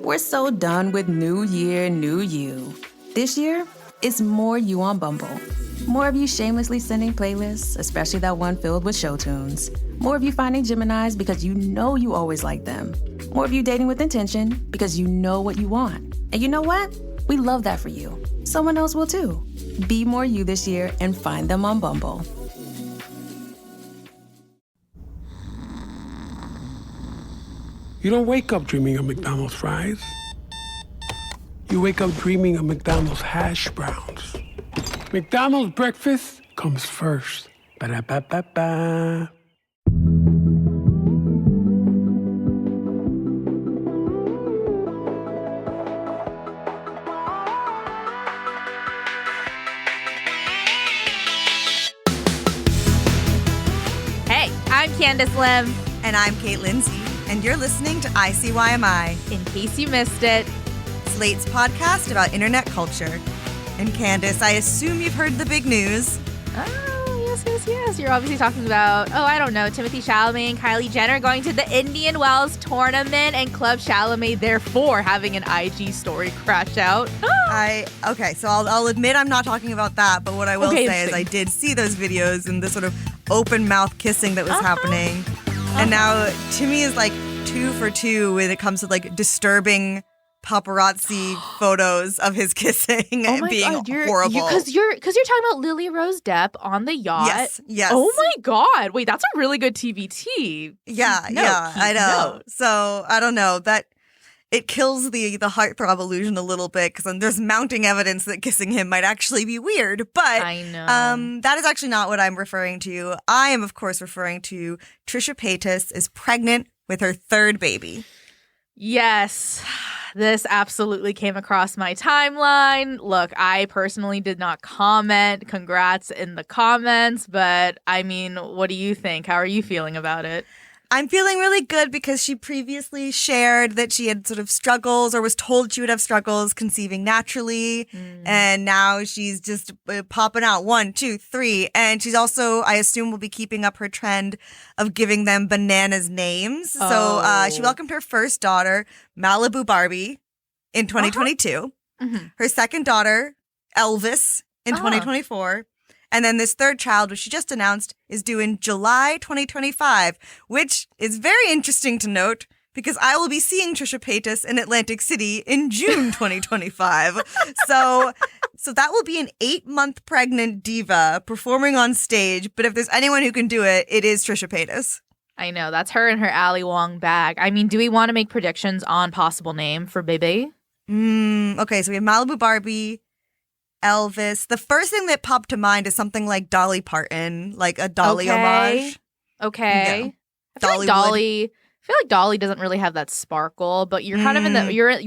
We're so done with new year, new you. This year, it's more you on Bumble. More of you shamelessly sending playlists, especially that one filled with show tunes. More of you finding Geminis because you know you always like them. More of you dating with intention because you know what you want. And you know what? We love that for you. Someone else will too. Be more you this year and find them on Bumble. You don't wake up dreaming of McDonald's fries. You wake up dreaming of McDonald's hash browns. McDonald's breakfast comes first. Ba-da-ba-ba-ba. Hey, I'm Candice Lim. And I'm Lindsay. And you're listening to ICYMI. In case you missed it, Slate's podcast about internet culture. And Candice, I assume you've heard the big news. Oh, yes. You're obviously talking about, Timothée Chalamet and Kylie Jenner going to the Indian Wells tournament and Club Chalamet therefore having an IG story crash out. So I'll admit I'm not talking about that, but what I will say is I did see those videos and the sort of open mouth kissing that was happening. And now Timmy is like 2 for 2 when it comes to like disturbing paparazzi photos of his kissing and being horrible. Because you're talking about Lily Rose Depp on the yacht. Yes. Oh my God! Wait, that's a really good TBT. Yeah, I know. Note. So I don't know that it kills the heartthrob illusion a little bit because there's mounting evidence that kissing him might actually be weird. But I know. That is actually not what I'm referring to. I am, of course, referring to Trisha Paytas is pregnant with her 3rd baby. Yes. This absolutely came across my timeline. Look, I personally did not comment. Congrats in the comments. But I mean, what do you think? How are you feeling about it? I'm feeling really good because she previously shared that she had sort of struggles or was told she would have struggles conceiving naturally. And now she's just popping out 1, 2, 3. And she's also, I assume, will be keeping up her trend of giving them bananas names. So she welcomed her first daughter, Malibu Barbie, in 2022. Her second daughter, Elvis, in 2024. And then this 3rd child, which she just announced, is due in July 2025, which is very interesting to note because I will be seeing Trisha Paytas in Atlantic City in June 2025. So that will be an 8-month pregnant diva performing on stage. But if there's anyone who can do it, it is Trisha Paytas. I know. That's her and her Ali Wong bag. I mean, do we want to make predictions on possible name for baby? Okay, so we have Malibu Barbie, Elvis. The first thing that popped to mind is something like Dolly Parton, like a Dolly homage. Okay. Yeah. I feel like Dolly doesn't really have that sparkle, but you're kind of in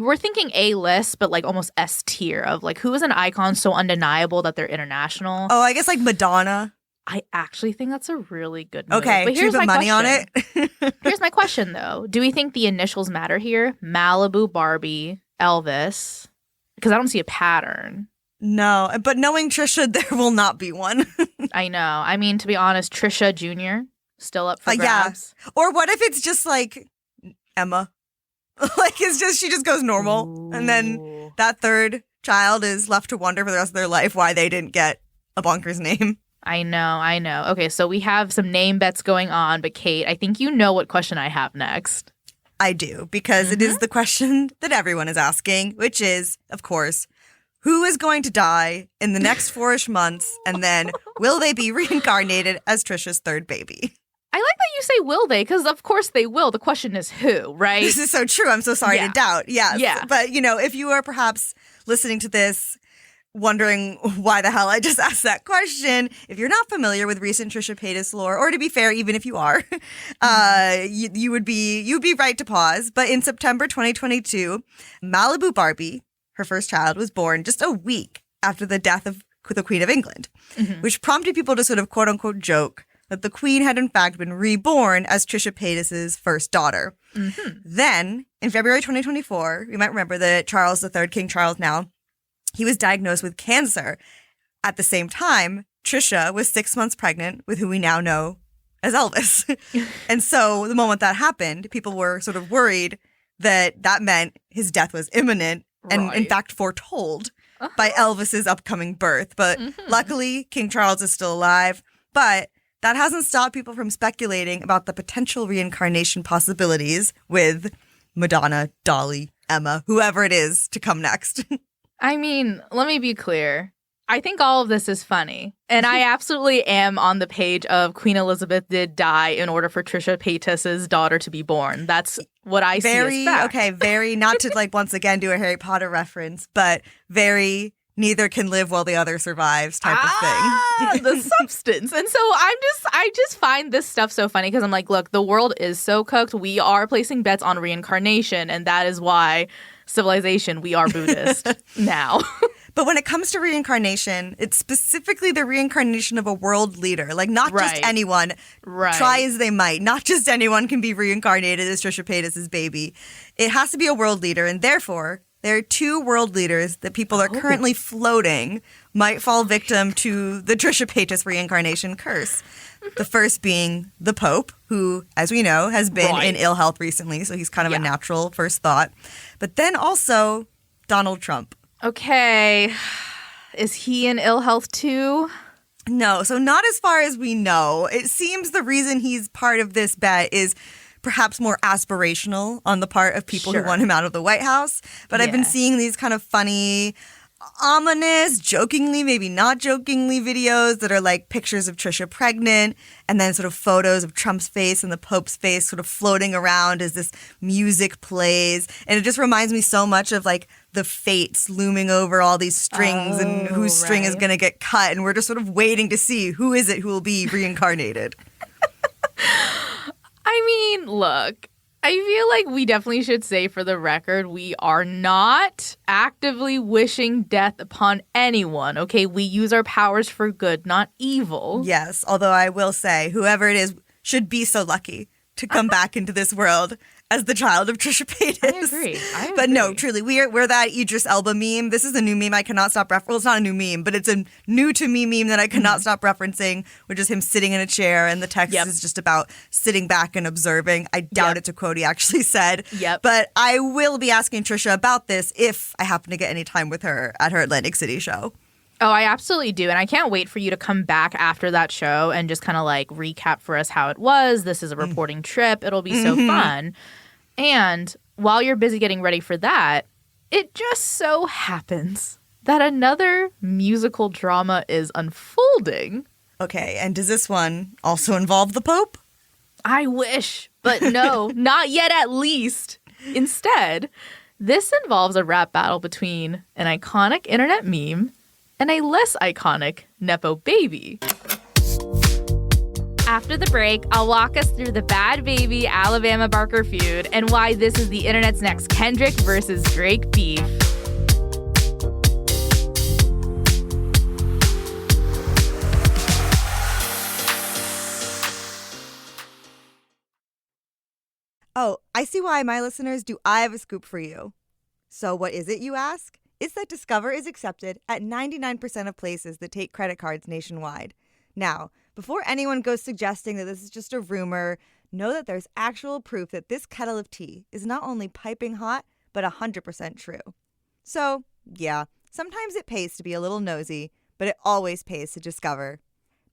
we're thinking A-list, but like almost S tier of like who is an icon so undeniable that they're international. Oh, I guess like Madonna. I actually think that's a really good move. Okay, but here's put my money question. on it. Here's my question though. Do we think the initials matter here? Malibu, Barbie, Elvis? Because I don't see a pattern. No, but knowing Trisha, there will not be one. I know. I mean, to be honest, Trisha Jr. still up for grabs. Yeah. Or what if it's just like Emma? Like it's just she just goes normal, and then that 3rd child is left to wonder for the rest of their life why they didn't get a bonkers name. I know. Okay, so we have some name bets going on, but Kate, I think you know what question I have next. I do, because it is the question that everyone is asking, which is, of course, who is going to die in the next 4-ish months, and then will they be reincarnated as Trisha's 3rd baby? I like that you say will they, because of course they will. The question is who, right? This is so true. I'm so sorry to doubt. Yes. Yeah. But, if you are perhaps listening to this wondering why the hell I just asked that question, if you're not familiar with recent Trisha Paytas lore, or to be fair, even if you are, you would be right to pause. But in September 2022, Malibu Barbie, her first child, was born just a week after the death of the Queen of England, which prompted people to sort of quote unquote joke that the Queen had in fact been reborn as Trisha Paytas' first daughter. Then, in February 2024, you might remember that Charles III, King Charles now, he was diagnosed with cancer. At the same time, Trisha was 6 months pregnant with who we now know as Elvis. And so the moment that happened, people were sort of worried that meant his death was imminent and, in Right. fact, foretold by Elvis's upcoming birth. But luckily, King Charles is still alive. But that hasn't stopped people from speculating about the potential reincarnation possibilities with Madonna, Dolly, Emma, whoever it is to come next. I mean, let me be clear. I think all of this is funny. And I absolutely am on the page of Queen Elizabeth did die in order for Trisha Paytas's daughter to be born. That's what I see as fact. Okay, very, not to like once again do a Harry Potter reference, but very neither can live while the other survives type of thing. The substance. And so I just find this stuff so funny because I'm like, look, the world is so cooked. We are placing bets on reincarnation, and that is why civilization, we are Buddhist now. But when it comes to reincarnation, it's specifically the reincarnation of a world leader. Like, not just Right. anyone. Right. Try as they might. Not just anyone can be reincarnated as Trisha Paytas' baby. It has to be a world leader. And therefore, there are two world leaders that people are currently floating might fall victim to the Trisha Paytas reincarnation curse. The first being the Pope, who, as we know, has been in ill health recently. So he's kind of a natural first thought. But then also Donald Trump. Okay. Is he in ill health too? No, so not as far as we know. It seems the reason he's part of this bet is perhaps more aspirational on the part of people who want him out of the White House. But I've been seeing these kind of funny, ominous, jokingly, maybe not jokingly videos that are like pictures of Trisha pregnant and then sort of photos of Trump's face and the Pope's face sort of floating around as this music plays. And it just reminds me so much of like the fates looming over all these strings and whose string is going to get cut. And we're just sort of waiting to see who is it who will be reincarnated. I mean, look, I feel like we definitely should say for the record, we are not actively wishing death upon anyone, okay? We use our powers for good, not evil. Yes, although I will say, whoever it is should be so lucky to come back into this world as the child of Trisha Paytas. I agree. But no, truly, we're that Idris Elba meme. This is a new meme I cannot stop referencing. Well, it's not a new meme, but it's a new to me meme that I cannot stop referencing, which is him sitting in a chair, and the text is just about sitting back and observing. I doubt it's a quote he actually said. But I will be asking Trisha about this if I happen to get any time with her at her Atlantic City show. Oh, I absolutely do. And I can't wait for you to come back after that show and just kind of like recap for us how it was. This is a reporting trip. It'll be so fun. And while you're busy getting ready for that, it just so happens that another musical drama is unfolding. Okay, and does this one also involve the Pope? I wish, but no, not yet at least. Instead, this involves a rap battle between an iconic internet meme and a less iconic nepo baby. After the break, I'll walk us through the Bhad Bhabie Alabama Barker feud and why this is the internet's next Kendrick versus Drake beef. Oh, ICYMI listeners, do I have a scoop for you? So what is it, you ask? It's that Discover is accepted at 99% of places that take credit cards nationwide. Now, before anyone goes suggesting that this is just a rumor, know that there's actual proof that this kettle of tea is not only piping hot, but 100% true. So, yeah, sometimes it pays to be a little nosy, but it always pays to discover.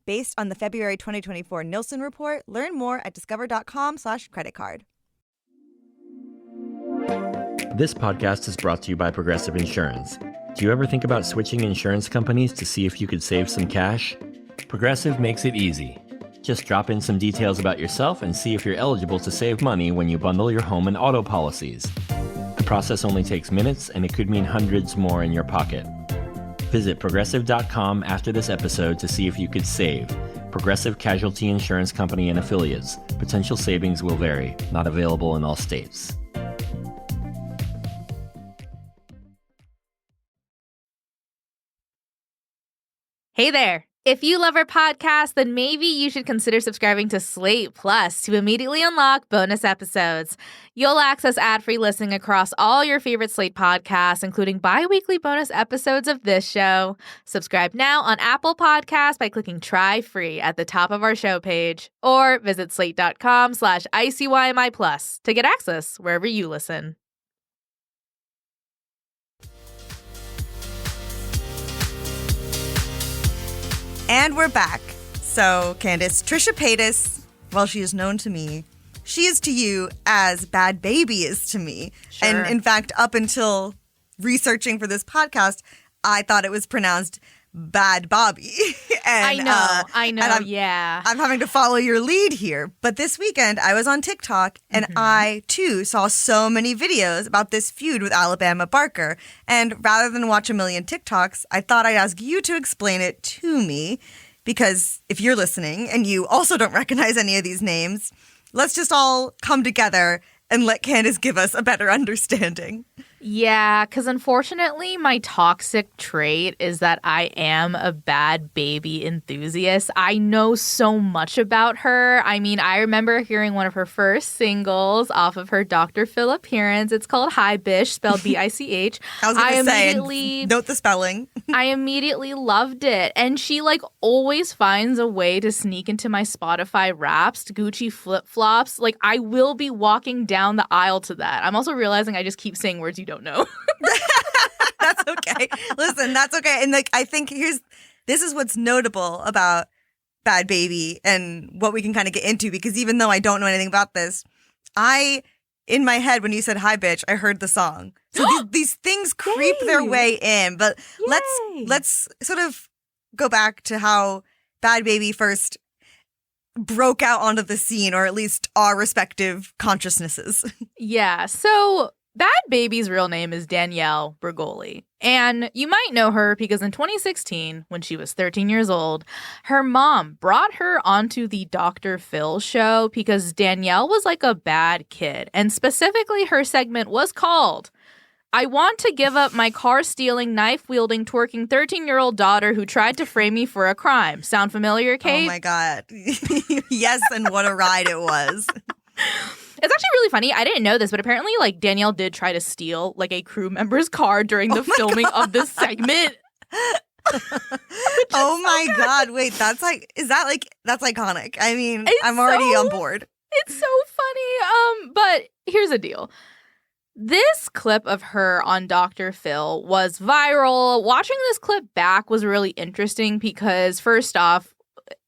Based on the February 2024 Nielsen report, learn more at discover.com/creditcard. This podcast is brought to you by Progressive Insurance. Do you ever think about switching insurance companies to see if you could save some cash? Progressive makes it easy. Just drop in some details about yourself and see if you're eligible to save money when you bundle your home and auto policies. The process only takes minutes, and it could mean hundreds more in your pocket. Visit progressive.com after this episode to see if you could save. Progressive Casualty Insurance Company and Affiliates. Potential savings will vary. Not available in all states. Hey there. If you love our podcast, then maybe you should consider subscribing to Slate Plus to immediately unlock bonus episodes. You'll access ad-free listening across all your favorite Slate podcasts, including bi-weekly bonus episodes of this show. Subscribe now on Apple Podcasts by clicking Try Free at the top of our show page, or visit slate.com/ICYMI Plus to get access wherever you listen. And we're back. So, Candice, Trisha Paytas, well, she is known to me. She is to you as Bhad Bhabie is to me. Sure. And in fact, up until researching for this podcast, I thought it was pronounced Bhad Bhabie. And, I know, and yeah. I'm having to follow your lead here. But this weekend, I was on TikTok, and I, too, saw so many videos about this feud with Alabama Barker. And rather than watch a million TikToks, I thought I'd ask you to explain it to me. Because if you're listening and you also don't recognize any of these names, let's just all come together and let Candice give us a better understanding. Yeah, because unfortunately, my toxic trait is that I am a Bhad Bhabie enthusiast. I know so much about her. I mean, I remember hearing one of her first singles off of her Dr. Phil appearance. It's called Hi Bish, spelled B-I-C-H. I was going to say, note the spelling. I immediately loved it. And she like always finds a way to sneak into my Spotify Wraps, Gucci flip-flops. Like I will be walking down the aisle to that. I'm also realizing I just keep saying words you don't know. That's okay. Listen, that's okay. And like I think this is what's notable about Bhad Bhabie and what we can kind of get into, because even though I don't know anything about this, in my head when you said hi bitch, I heard the song. So these things creep their way in. But let's sort of go back to how Bhad Bhabie first broke out onto the scene, or at least our respective consciousnesses. Yeah. So Bhad Bhabie's real name is Danielle Bregoli. And you might know her because in 2016, when she was 13 years old, her mom brought her onto the Dr. Phil show because Danielle was like a bad kid. And specifically, her segment was called I Want to Give Up My Car-Stealing, Knife-Wielding, Twerking 13-Year-Old Daughter Who Tried to Frame Me for a Crime. Sound familiar, Kate? Oh my God. Yes, and what a ride it was. It's actually really funny. I didn't know this, but apparently, like, Danielle did try to steal, like, a crew member's car during the filming of this segment. Oh my God. Wait, that's iconic. I mean, I'm already on board. It's so funny. But here's the deal. This clip of her on Dr. Phil was viral. Watching this clip back was really interesting because, first off,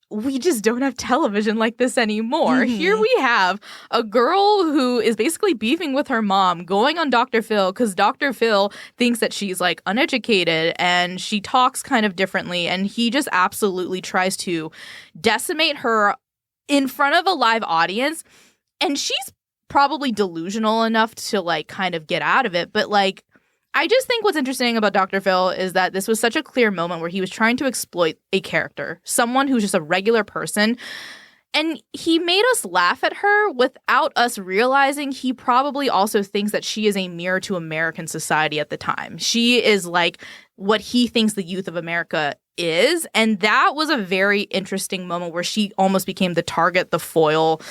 we just don't have television like this anymore. Mm-hmm. Here we have a girl who is basically beefing with her mom, going on Dr. Phil because Dr. Phil thinks that she's like uneducated and she talks kind of differently. And he just absolutely tries to decimate her in front of a live audience. And she's probably delusional enough to like kind of get out of it. But like, I just think what's interesting about Dr. Phil is that this was such a clear moment where he was trying to exploit a character, someone who's just a regular person. And he made us laugh at her without us realizing he probably also thinks that she is a mirror to American society at the time. She is like what he thinks the youth of America is. And that was a very interesting moment where she almost became the target, the foil,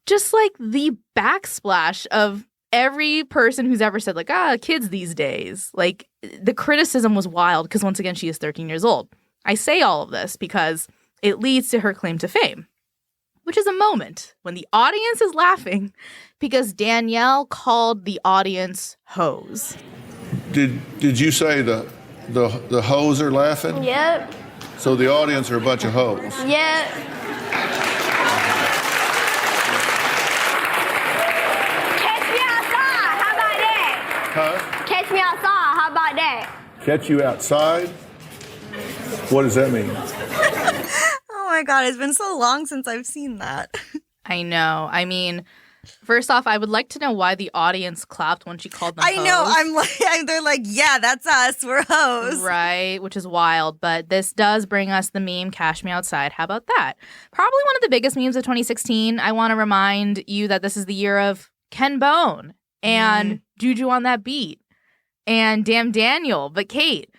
just like the backsplash of every person who's ever said, like, kids these days. Like, the criticism was wild because, once again, she is 13 years old. I say all of this because it leads to her claim to fame, which is a moment when the audience is laughing because Danielle called the audience hoes. Did you say the hoes are laughing? Yep. So the audience are a bunch of hoes? Yep. Huh? Catch me outside. How about that? Catch you outside? What does that mean? Oh my God, it's been so long since I've seen that. I know. I mean, first off, I would like to know why the audience clapped when she called them hoes. I know. They're like, yeah, that's us. We're hoes. Right, which is wild. But this does bring us the meme, Cash Me Outside. How about that? Probably one of the biggest memes of 2016. I want to remind you that this is the year of Ken Bone and Juju on That Beat and Damn Daniel. But Kate,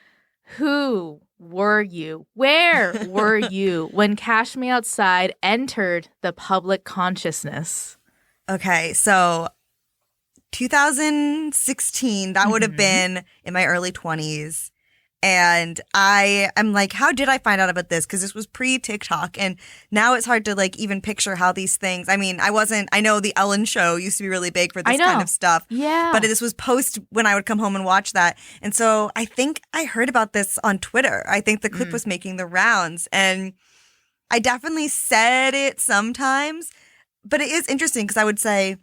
who were you? Where were you when Cash Me Outside entered the public consciousness? Okay, so 2016, that would have been in my early 20s. And I'm like, how did I find out about this? Because this was pre-TikTok, and now it's hard to like even picture how these things. I mean, I know the Ellen Show used to be really big for this kind of stuff. Yeah. But this was post when I would come home and watch that. And so I think I heard about this on Twitter. I think the clip was making the rounds, and I definitely said it sometimes. But it is interesting because I would say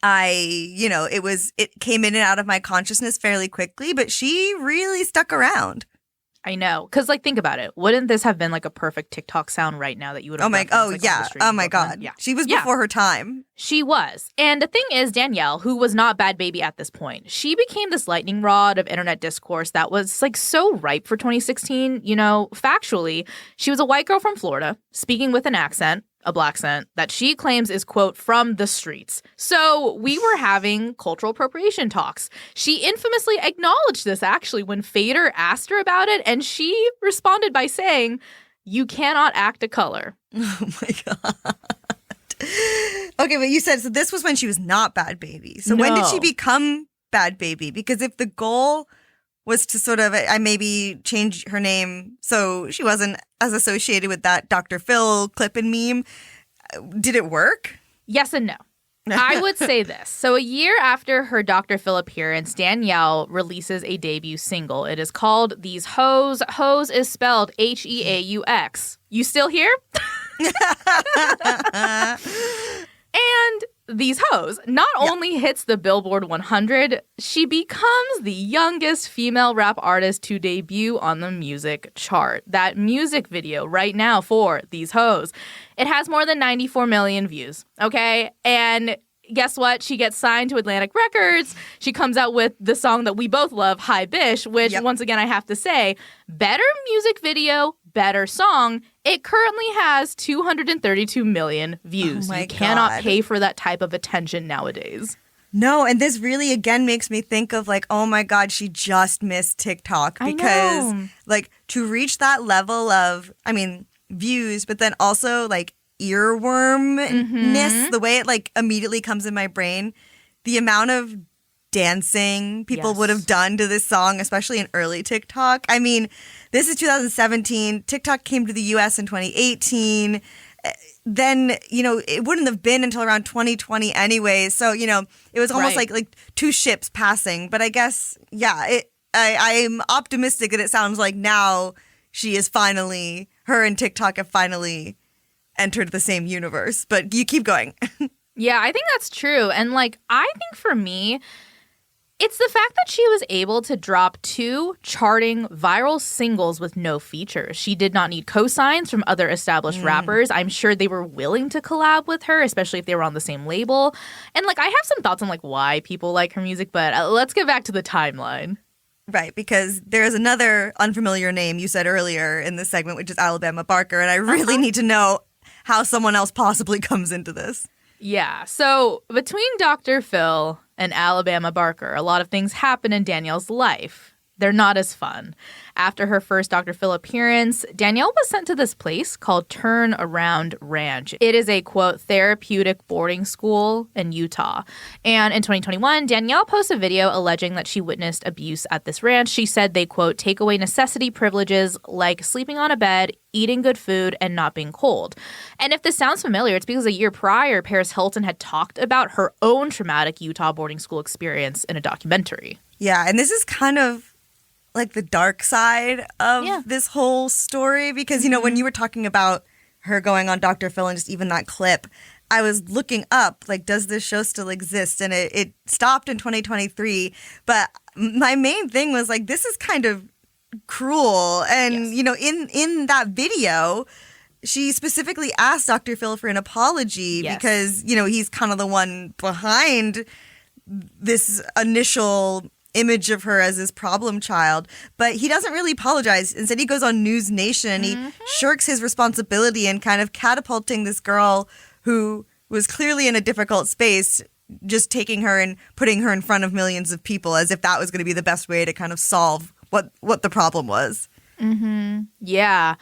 it came in and out of my consciousness fairly quickly, but she really stuck around. I know. Because, like, think about it. Wouldn't this have been, like, a perfect TikTok sound right now that you would have yeah. Oh, my God. Yeah. She was before her time. She was. And the thing is, Danielle, who was not Bhad Bhabie at this point, she became this lightning rod of internet discourse that was, like, so ripe for 2016. You know, factually, she was a white girl from Florida speaking with an accent, a black accent, that she claims is, quote, from the streets. So we were having cultural appropriation talks. She infamously acknowledged this, actually, when Fader asked her about it, and she responded by saying, "You cannot act a color." Oh, my God. Okay, but you said, so this was when she was not Bhad Bhabie. So when did she become Bhad Bhabie? Because if the goal was to sort of, I maybe change her name so she wasn't as associated with that Dr. Phil clip and meme, did it work? Yes and no. I would say this. So a year after her Dr. Phil appearance, Danielle releases a debut single. It is called These Hoes. Hoes is spelled Heaux. You still here? And These Hoes not only hits the Billboard 100, she becomes the youngest female rap artist to debut on the music chart. That music video right now for These Hoes, it has more than 94 million views, okay? And guess what? She gets signed to Atlantic Records. She comes out with the song that we both love, Hi Bish, which, once again, I have to say, better music video, better song. It currently has 232 million views. You cannot pay for that type of attention nowadays. No, and this really, again, makes me think of like, oh my God, she just missed TikTok. Because, like, to reach that level of, I mean, views, but then also, like, earwormness, the way it, like, immediately comes in my brain, the amount of dancing people would have done to this song, especially in early TikTok. I mean, this is 2017. TikTok came to the US in 2018. Then, you know, it wouldn't have been until around 2020 anyway. So, you know, it was almost like two ships passing. But I guess, I'm optimistic that it sounds like now she is finally, her and TikTok have finally entered the same universe. But you keep going. Yeah, I think that's true. And, like, I think for me, it's the fact that she was able to drop 2 charting viral singles with no features. She did not need cosigns from other established rappers. I'm sure they were willing to collab with her, especially if they were on the same label. And, like, I have some thoughts on, like, why people like her music, but let's get back to the timeline. Right, because there's another unfamiliar name you said earlier in this segment, which is Alabama Barker, and I really need to know how someone else possibly comes into this. Yeah, so between Dr. Phil and Alabama Barker, a lot of things happen in Danielle's life. They're not as fun. After her first Dr. Phil appearance, Danielle was sent to this place called Turn Around Ranch. It is a, quote, therapeutic boarding school in Utah. And in 2021, Danielle posted a video alleging that she witnessed abuse at this ranch. She said they, quote, take away necessity privileges like sleeping on a bed, eating good food, and not being cold. And if this sounds familiar, it's because a year prior, Paris Hilton had talked about her own traumatic Utah boarding school experience in a documentary. Yeah, and this is kind of like the dark side of this whole story because, you know, when you were talking about her going on Dr. Phil and just even that clip, I was looking up, like, does this show still exist? And it stopped in 2023. But my main thing was, like, this is kind of cruel. And, you know, in that video, she specifically asked Dr. Phil for an apology because, you know, he's kind of the one behind this initial image of her as this problem child, but he doesn't really apologize. Instead, he goes on News Nation and he shirks his responsibility in kind of catapulting this girl who was clearly in a difficult space, just taking her and putting her in front of millions of people as if that was going to be the best way to kind of solve what the problem was. Yeah.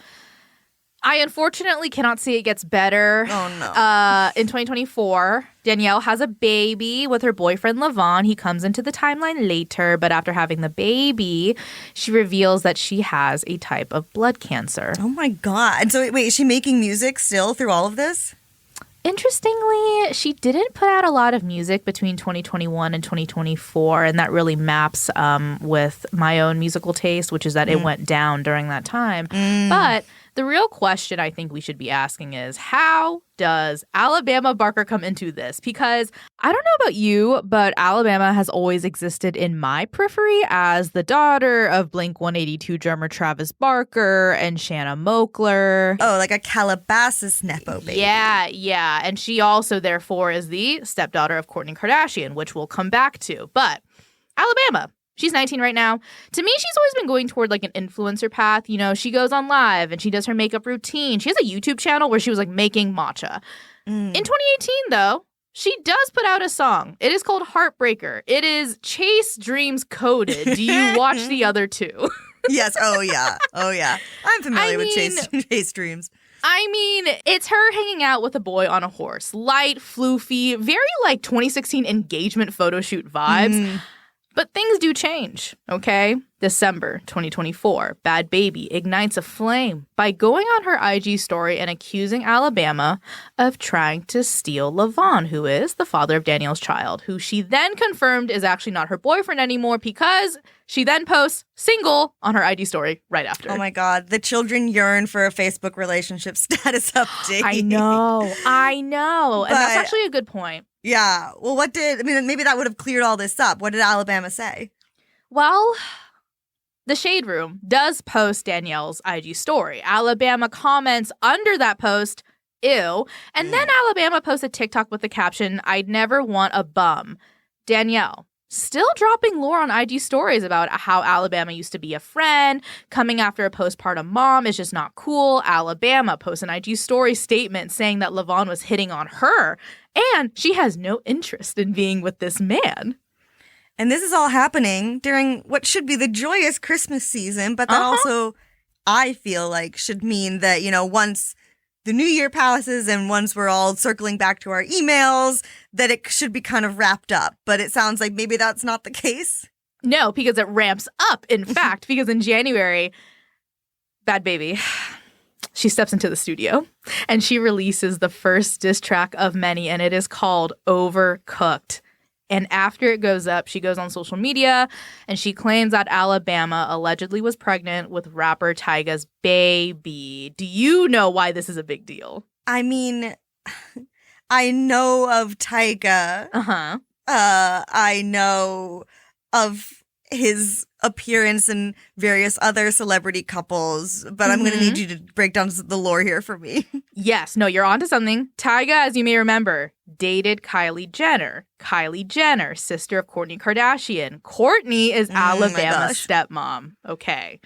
I unfortunately cannot see it gets better. Oh, no. In 2024, Danielle has a baby with her boyfriend, Levon. He comes into the timeline later, but after having the baby, she reveals that she has a type of blood cancer. Oh my God. So wait, is she making music still through all of this? Interestingly, she didn't put out a lot of music between 2021 and 2024, and that really maps with my own musical taste, which is that it went down during that time. But the real question I think we should be asking is, how does Alabama Barker come into this? Because I don't know about you, but Alabama has always existed in my periphery as the daughter of Blink-182 drummer Travis Barker and Shanna Moakler. Oh, like a Calabasas nepo baby. Yeah. And she also, therefore, is the stepdaughter of Kourtney Kardashian, which we'll come back to. But Alabama. She's 19 right now. To me, she's always been going toward like an influencer path. You know, she goes on live and she does her makeup routine. She has a YouTube channel where she was like making matcha. In 2018, though, she does put out a song. It is called Heartbreaker. It is Chase Dreams coded. Do you watch the other two? Yes. Oh, yeah. I'm familiar with Chase Dreams. I mean, it's her hanging out with a boy on a horse. Light, floofy, very like 2016 engagement photo shoot vibes. But things do change, okay? December 2024, Bhad Bhabie ignites a flame by going on her IG story and accusing Alabama of trying to steal Levon, who is the father of Danielle's child, who she then confirmed is actually not her boyfriend anymore because she then posts single on her IG story right after. Oh my God. The children yearn for a Facebook relationship status update. I know. And that's actually a good point. Yeah. Well, maybe that would have cleared all this up. What did Alabama say? Well, the Shade Room does post Danielle's IG story. Alabama comments under that post, ew. And then Alabama posts a TikTok with the caption, I'd never want a bum. Danielle, still dropping lore on IG stories about how Alabama used to be a friend. Coming after a postpartum mom is just not cool. Alabama posts an IG story statement saying that Levon was hitting on her. And she has no interest in being with this man. And this is all happening during what should be the joyous Christmas season, but that also, I feel like, should mean that, you know, once the new year passes and once we're all circling back to our emails, that it should be kind of wrapped up. But it sounds like maybe that's not the case. No, because it ramps up, in fact, because in January, Bhad Bhabie, she steps into the studio and she releases the first diss track of many, and it is called Overcooked. And after it goes up, she goes on social media and she claims that Alabama allegedly was pregnant with rapper Tyga's baby. Do you know why this is a big deal? I mean, I know of Tyga. I know of his appearance in various other celebrity couples, but I'm going to need you to break down the lore here for me. Yes, no, you're onto something. Tyga, as you may remember, dated Kylie Jenner. Kylie Jenner, sister of Kourtney Kardashian. Kourtney is Alabama's stepmom. Okay.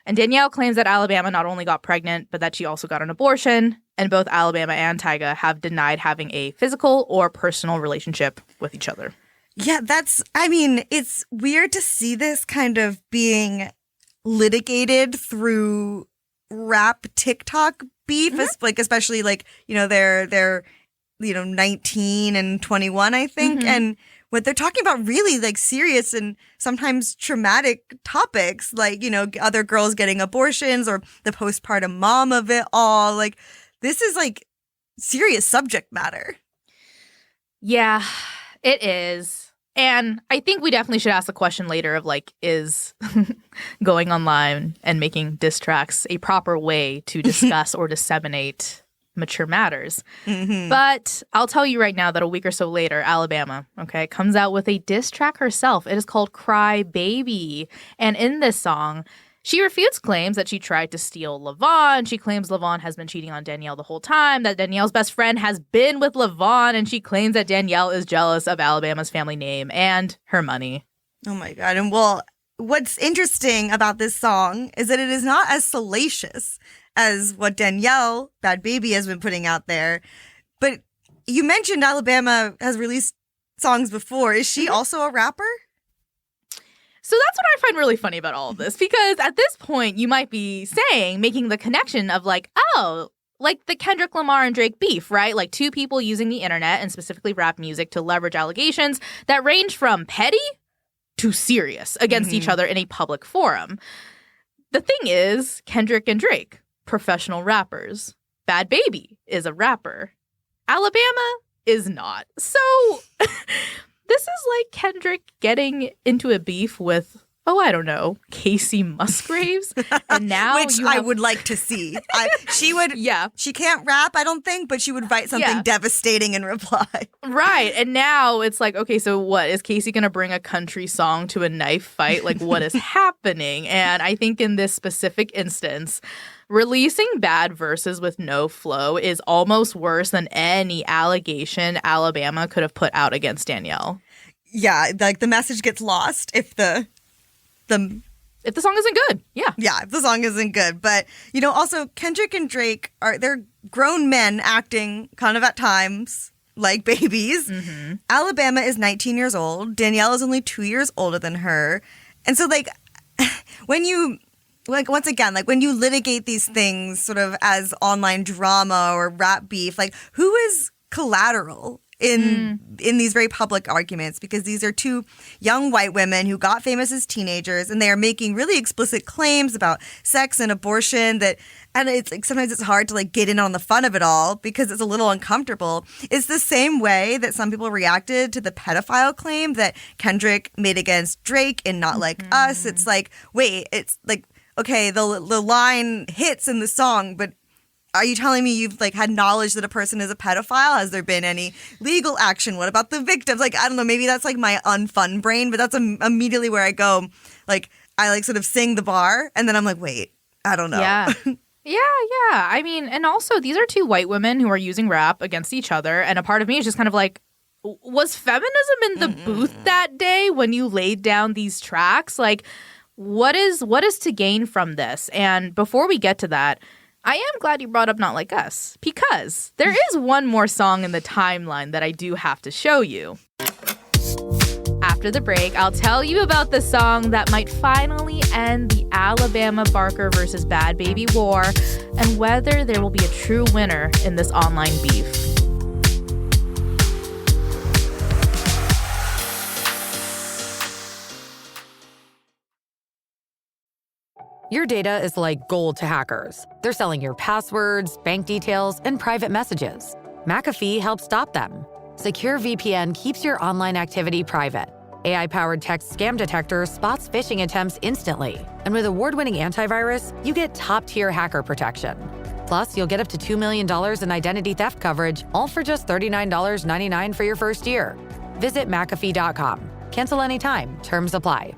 And Danielle claims that Alabama not only got pregnant, but that she also got an abortion. And both Alabama and Tyga have denied having a physical or personal relationship with each other. Yeah, it's weird to see this kind of being litigated through rap TikTok beef, especially they're 19 and 21, I think. And what they're talking about really like serious and sometimes traumatic topics, like, other girls getting abortions or the postpartum mom of it all. Like, this is like serious subject matter. Yeah, it is. And I think we definitely should ask the question later of is going online and making diss tracks a proper way to discuss or disseminate mature matters. But I'll tell you right now that a week or so later, Alabama, comes out with a diss track herself. It is called Cry Baby. And in this song, she refutes claims that she tried to steal Levon. She claims Levon has been cheating on Danielle the whole time, that Danielle's best friend has been with Levon, and she claims that Danielle is jealous of Alabama's family name and her money. Oh my God. And what's interesting about this song is that it is not as salacious as what Danielle, Bhad Bhabie, has been putting out there. But you mentioned Alabama has released songs before. Is she also a rapper? So that's what I find really funny about all of this, because at this point you might be making the connection of like the Kendrick Lamar and Drake beef, right? Like two people using the internet and specifically rap music to leverage allegations that range from petty to serious against each other in a public forum. The thing is, Kendrick and Drake, professional rappers. Bhad Bhabie is a rapper. Alabama is not. So this is like Kendrick getting into a beef with, I don't know, Casey Musgraves. And now Which I would like to see. She would. Yeah. She can't rap, I don't think, but she would write something devastating in reply. Right. And now it's like, okay, so what? Is Casey going to bring a country song to a knife fight? Like, what is happening? And I think in this specific instance, releasing bad verses with no flow is almost worse than any allegation Alabama could have put out against Danielle. Yeah, like the message gets lost if the song isn't good. Yeah, if the song isn't good. But, also Kendrick and Drake they're grown men acting kind of at times like babies. Alabama is 19 years old. Danielle is only 2 years older than her. And so when you litigate these things sort of as online drama or rap beef, who is collateral in these very public arguments? Because these are two young white women who got famous as teenagers, and they are making really explicit claims about sex and abortion and it's sometimes it's hard to get in on the fun of it all because it's a little uncomfortable. It's the same way that some people reacted to the pedophile claim that Kendrick made against Drake in Not Like Us. It's wait, it's okay, the line hits in the song, but are you telling me you've had knowledge that a person is a pedophile? Has there been any legal action? What about the victims? I don't know, maybe that's my unfun brain, but that's immediately where I go. I sort of sing the bar and then I'm wait, I don't know. Yeah. Yeah. I mean, and also these are two white women who are using rap against each other. And a part of me is just kind of was feminism in the booth that day when you laid down these tracks? What is to gain from this? And before we get to that, I am glad you brought up Not Like Us, because there is one more song in the timeline that I do have to show you. After the break, I'll tell you about the song that might finally end the Alabama Barker versus Bhad Bhabie war and whether there will be a true winner in this online beef. Your data is like gold to hackers. They're selling your passwords, bank details, and private messages. McAfee helps stop them. Secure VPN keeps your online activity private. AI-powered text scam detector spots phishing attempts instantly. And with award-winning antivirus, you get top-tier hacker protection. Plus, you'll get up to $2 million in identity theft coverage, all for just $39.99 for your first year. Visit McAfee.com. Cancel anytime. Terms apply.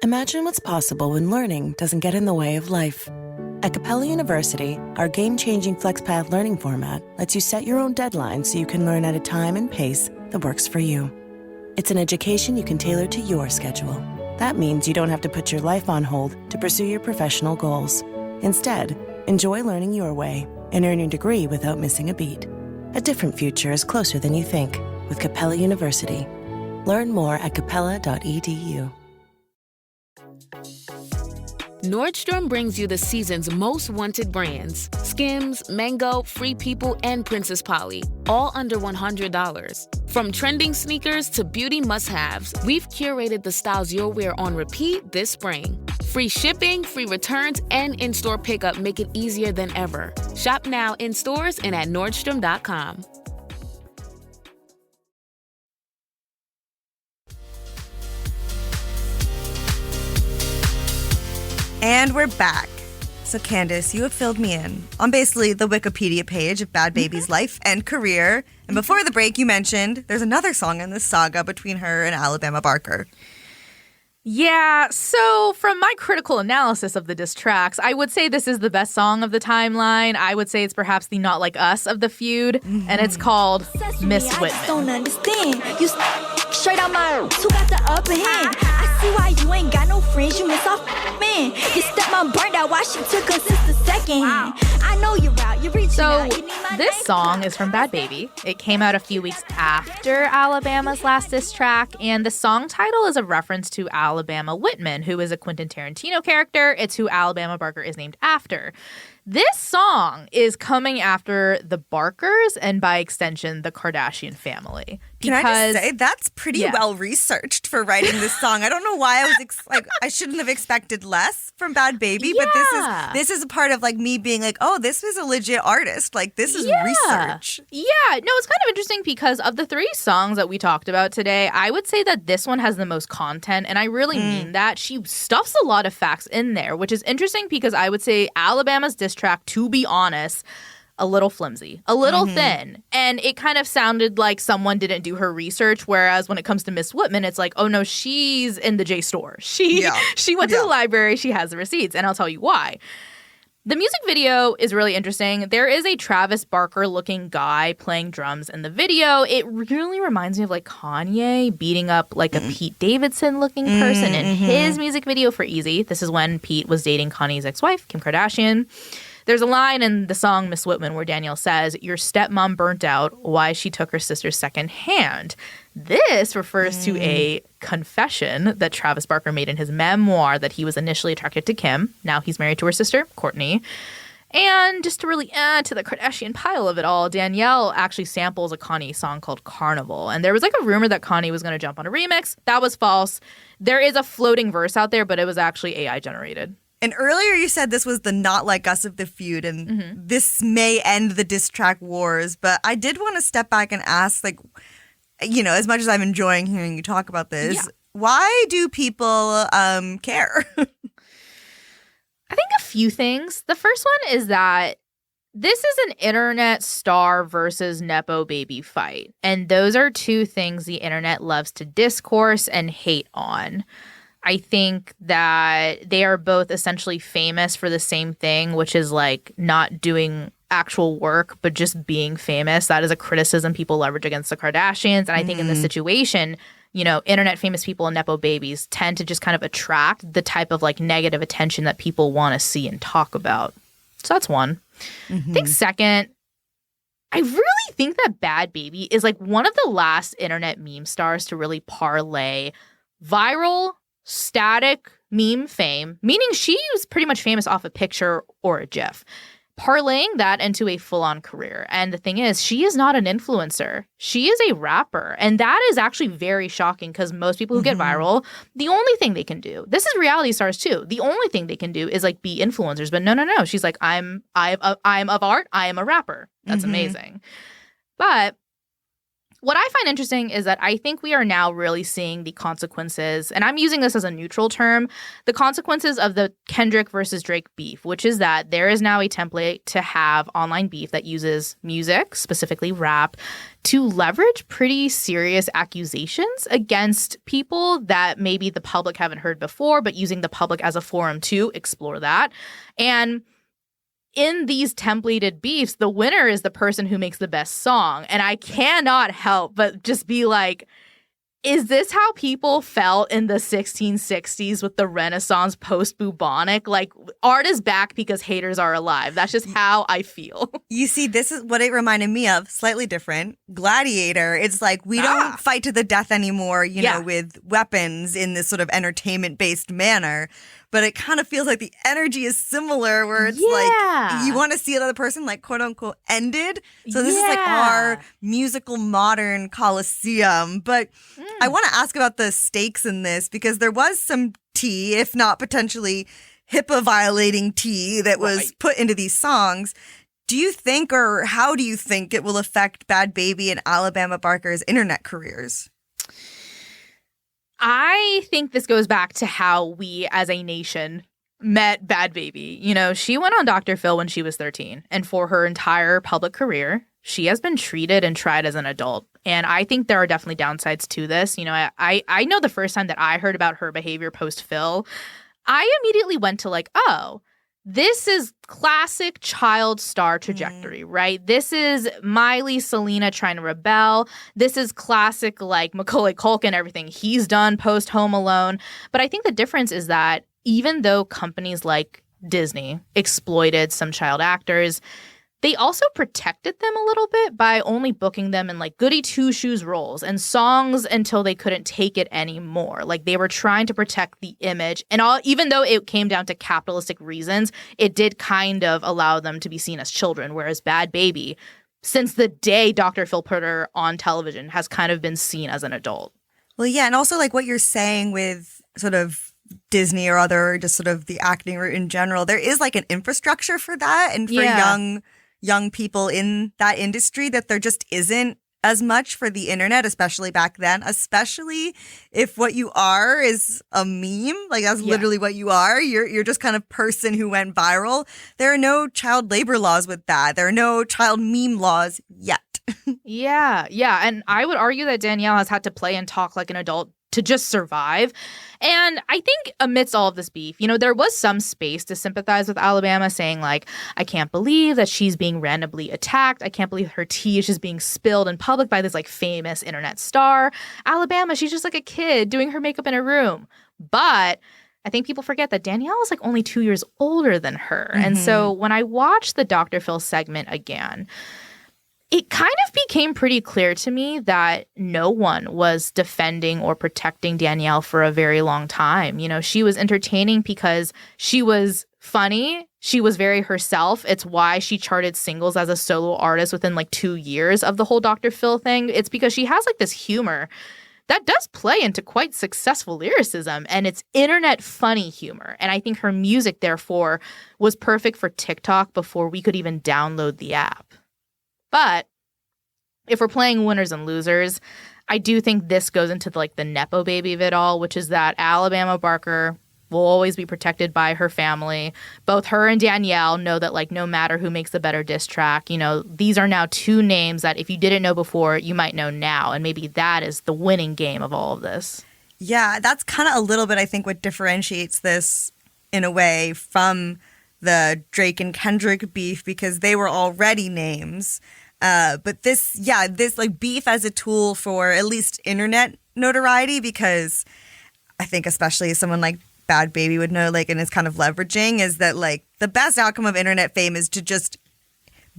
Imagine what's possible when learning doesn't get in the way of life. At Capella University, our game-changing FlexPath learning format lets you set your own deadlines so you can learn at a time and pace that works for you. It's an education you can tailor to your schedule. That means you don't have to put your life on hold to pursue your professional goals. Instead, enjoy learning your way and earn your degree without missing a beat. A different future is closer than you think with Capella University. Learn more at capella.edu. Nordstrom brings you the season's most wanted brands. Skims, Mango, Free People, and Princess Polly. All under $100. From trending sneakers to beauty must-haves, we've curated the styles you'll wear on repeat this spring. Free shipping, free returns, and in-store pickup make it easier than ever. Shop now in stores and at Nordstrom.com. And we're back. So Candice, you have filled me in on basically the Wikipedia page of Bhad Bhabie's life and career. And before the break, you mentioned there's another song in this saga between her and Alabama Barker. Yeah, so from my critical analysis of the diss tracks, I would say this is the best song of the timeline. I would say it's perhaps the Not Like Us of the feud, and it's called Miss Whitman. I just don't understand. You straight out my Who got the upper hand? I see why you ain't got no friends. You miss off man. Your stepmom burned out why she took her sister second. I know you're out. You're reaching out. This song is from Bhad Bhabie. It came out a few weeks after Alabama's last diss track, and the song title is a reference to Alabama Whitman, who is a Quentin Tarantino character. It's who Alabama Barker is named after. This song is coming after the Barkers and, by extension, the Kardashian family. Can I just say, that's pretty well researched for writing this song. I don't know why I was I shouldn't have expected less from Bhad Bhabie, but this is a part of like me being like, oh, this is a legit artist. Like, this is research. Yeah, no, it's kind of interesting because of the 3 songs that we talked about today, I would say that this one has the most content, and I really mean that. She stuffs a lot of facts in there, which is interesting because I would say Alabama's diss track, to be honest, a little flimsy, a little thin. And it kind of sounded like someone didn't do her research, whereas when it comes to Miss Whitman, it's like, oh no, she's in the J store. She went to the library, she has the receipts, and I'll tell you why. The music video is really interesting. There is a Travis Barker-looking guy playing drums in the video. It really reminds me of like Kanye beating up like a Pete Davidson-looking person in his music video for Easy. This is when Pete was dating Kanye's ex-wife, Kim Kardashian. There's a line in the song Miss Whitman where Danielle says, your stepmom burnt out why she took her sister's second hand. This refers to a confession that Travis Barker made in his memoir that he was initially attracted to Kim. Now he's married to her sister, Courtney. And just to really add to the Kardashian pile of it all, Danielle actually samples a Kanye song called Carnival. And there was like a rumor that Kanye was going to jump on a remix. That was false. There is a floating verse out there, but it was actually AI generated. And earlier you said this was the Not Like Us of the feud, and this may end the diss track wars. But I did want to step back and ask, like, you know, as much as I'm enjoying hearing you talk about this, why do people care? I think a few things. The first one is that this is an internet star versus nepo baby fight. And those are 2 things the internet loves to discourse and hate on. I think that they are both essentially famous for the same thing, which is like not doing actual work, but just being famous. That is a criticism people leverage against the Kardashians. And I think in this situation, you know, internet famous people and nepo babies tend to just kind of attract the type of like negative attention that people want to see and talk about. So that's one. I think second, I really think that Bhad Bhabie is like one of the last internet meme stars to really parlay viral static meme fame, meaning she was pretty much famous off a picture or a GIF, parlaying that into a full-on career. And the thing is, she is not an influencer. She is a rapper. And that is actually very shocking because most people who get viral, the only thing they can do, this is reality stars too, the only thing they can do is like be influencers. But no. She's like, I'm of art. I am a rapper. That's amazing. But what I find interesting is that I think we are now really seeing the consequences, and I'm using this as a neutral term, the consequences of the Kendrick versus Drake beef, which is that there is now a template to have online beef that uses music, specifically rap, to leverage pretty serious accusations against people that maybe the public haven't heard before, but using the public as a forum to explore that. And in these templated beefs, the winner is the person who makes the best song. And I cannot help but just be like, is this how people felt in the 1660s with the Renaissance post-bubonic? Like, art is back because haters are alive. That's just how I feel. You see, this is what it reminded me of, slightly different. Gladiator. It's like, we don't fight to the death anymore, you know, with weapons in this sort of entertainment-based manner. But it kind of feels like the energy is similar where it's like you want to see another person like quote unquote ended. So this is like our musical modern Colosseum. But I want to ask about the stakes in this because there was some tea, if not potentially HIPAA violating tea that was put into these songs. Do you think or how do you think it will affect Bhad Bhabie and Alabama Barker's internet careers? I think this goes back to how we as a nation met Bhad Bhabie. You know, she went on Dr. Phil when she was 13. And for her entire public career, she has been treated and tried as an adult. And I think there are definitely downsides to this. You know, I know the first time that I heard about her behavior post-Phil, I immediately went to like, oh, this is classic child star trajectory, right? This is Miley, Selena trying to rebel. This is classic, like, Macaulay Culkin, everything he's done post Home Alone. But I think the difference is that even though companies like Disney exploited some child actors, they also protected them a little bit by only booking them in like goody two-shoes roles and songs until they couldn't take it anymore. Like they were trying to protect the image. And even though it came down to capitalistic reasons, it did kind of allow them to be seen as children. Whereas Bhad Bhabie, since the day Dr. Phil put her on television, has kind of been seen as an adult. Well, yeah. And also like what you're saying with sort of Disney or other, just sort of the acting route in general, there is like an infrastructure for that. And for young people in that industry, that there just isn't as much for the internet, especially back then, especially if what you are is a meme. Like that's literally what you are. You're just kind of person who went viral. There are no child labor laws with that. There are no child meme laws yet. Yeah. And I would argue that Danielle has had to play and talk like an adult to just survive. And I think amidst all of this beef, there was some space to sympathize with Alabama, saying like, I can't believe that she's being randomly attacked. I can't believe her tea is just being spilled in public by this like famous internet star. Alabama, she's just like a kid doing her makeup in a room. But I think people forget that Danielle is like only 2 years older than her. Mm-hmm. And so when I watched the Dr. Phil segment again, it kind of became pretty clear to me that no one was defending or protecting Danielle for a very long time. She was entertaining because she was funny. She was very herself. It's why she charted singles as a solo artist within like 2 years of the whole Dr. Phil thing. It's because she has like this humor that does play into quite successful lyricism, and it's internet funny humor. And I think her music, therefore, was perfect for TikTok before we could even download the app. But if we're playing winners and losers, I do think this goes into like the nepo baby of it all, which is that Alabama Barker will always be protected by her family. Both her and Danielle know that like no matter who makes the better diss track, these are now two names that if you didn't know before, you might know now. And maybe that is the winning game of all of this. Yeah, that's kind of a little bit, I think, what differentiates this in a way from the Drake and Kendrick beef, because they were already names. But this like beef as a tool for at least internet notoriety, because I think especially someone like Bhad Bhabie would know, like, and is kind of leveraging, is that like the best outcome of internet fame is to just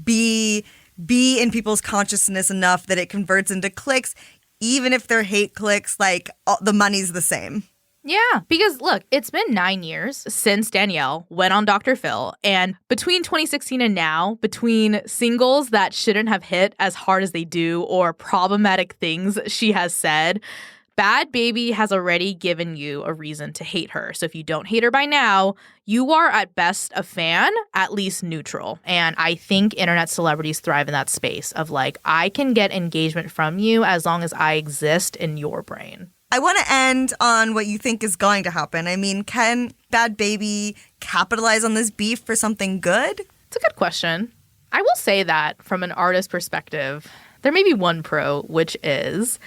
be in people's consciousness enough that it converts into clicks, even if they're hate clicks, like the money's the same. Yeah, because look, it's been 9 years since Danielle went on Dr. Phil. And between 2016 and now, between singles that shouldn't have hit as hard as they do or problematic things she has said, Bhad Bhabie has already given you a reason to hate her. So if you don't hate her by now, you are at best a fan, at least neutral. And I think internet celebrities thrive in that space of like, I can get engagement from you as long as I exist in your brain. I want to end on what you think is going to happen. I mean, can Bhad Bhabie capitalize on this beef for something good? It's a good question. I will say that from an artist perspective, there may be one pro, which is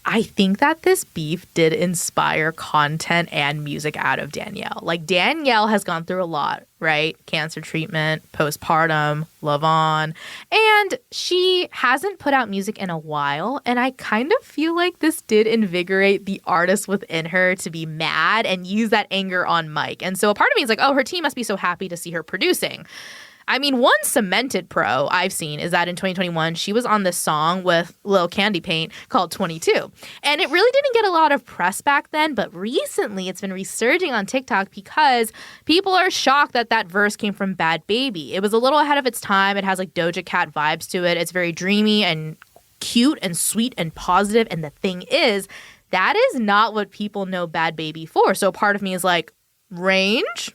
I think that this beef did inspire content and music out of Danielle. Like, Danielle has gone through a lot, right? Cancer treatment, postpartum, Love On. And she hasn't put out music in a while. And I kind of feel like this did invigorate the artist within her to be mad and use that anger on mic. And so a part of me is like, oh, her team must be so happy to see her producing. I mean, one cemented pro I've seen is that in 2021, she was on this song with Lil Candy Paint called 22. And it really didn't get a lot of press back then, but recently it's been resurging on TikTok because people are shocked that that verse came from Bhad Bhabie. It was a little ahead of its time. It has like Doja Cat vibes to it. It's very dreamy and cute and sweet and positive. And the thing is, that is not what people know Bhad Bhabie for. So part of me is like, range?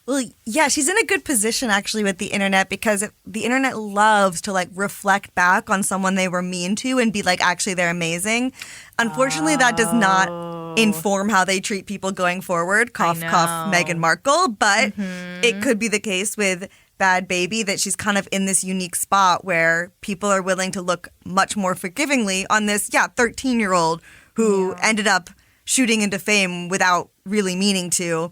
Well, yeah, she's in a good position actually with the internet, because the internet loves to like reflect back on someone they were mean to and be like, actually, they're amazing. Unfortunately, that does not inform how they treat people going forward. Cough, cough, Meghan Markle. But it could be the case with Bhad Bhabie that she's kind of in this unique spot where people are willing to look much more forgivingly on this, 13-year-old who ended up shooting into fame without really meaning to.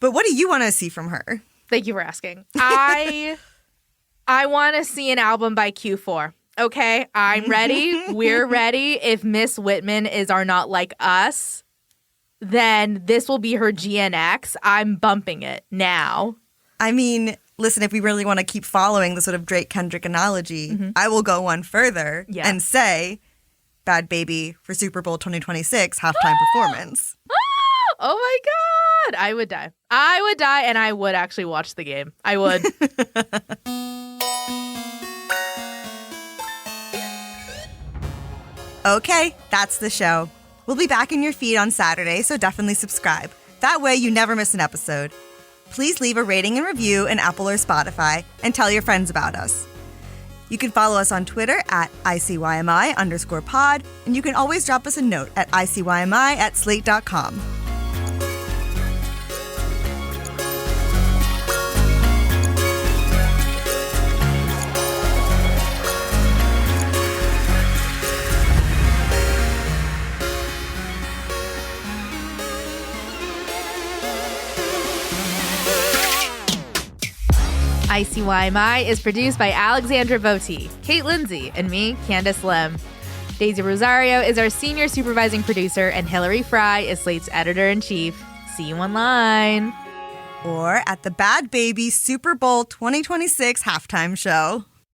But what do you want to see from her? Thank you for asking. I want to see an album by Q4. Okay, I'm ready. We're ready. If Miss Whitman is Are Not Like Us, then this will be her GNX. I'm bumping it now. I mean, listen, if we really want to keep following the sort of Drake-Kendrick analogy, I will go one further and say Bhad Bhabie for Super Bowl 2026 halftime performance. Oh my God. I would die. I would die, and I would actually watch the game. I would. Okay, that's the show. We'll be back in your feed on Saturday, so definitely subscribe. That way you never miss an episode. Please leave a rating and review in Apple or Spotify and tell your friends about us. You can follow us on Twitter at ICYMI_pod, and you can always drop us a note at ICYMI@slate.com. ICYMI is produced by Alexandra Botti, Kate Lindsay, and me, Candice Lim. Daisy Rosario is our senior supervising producer, and Hillary Fry is Slate's editor-in-chief. See you online. Or at the Bhad Bhabie Super Bowl 2026 halftime show.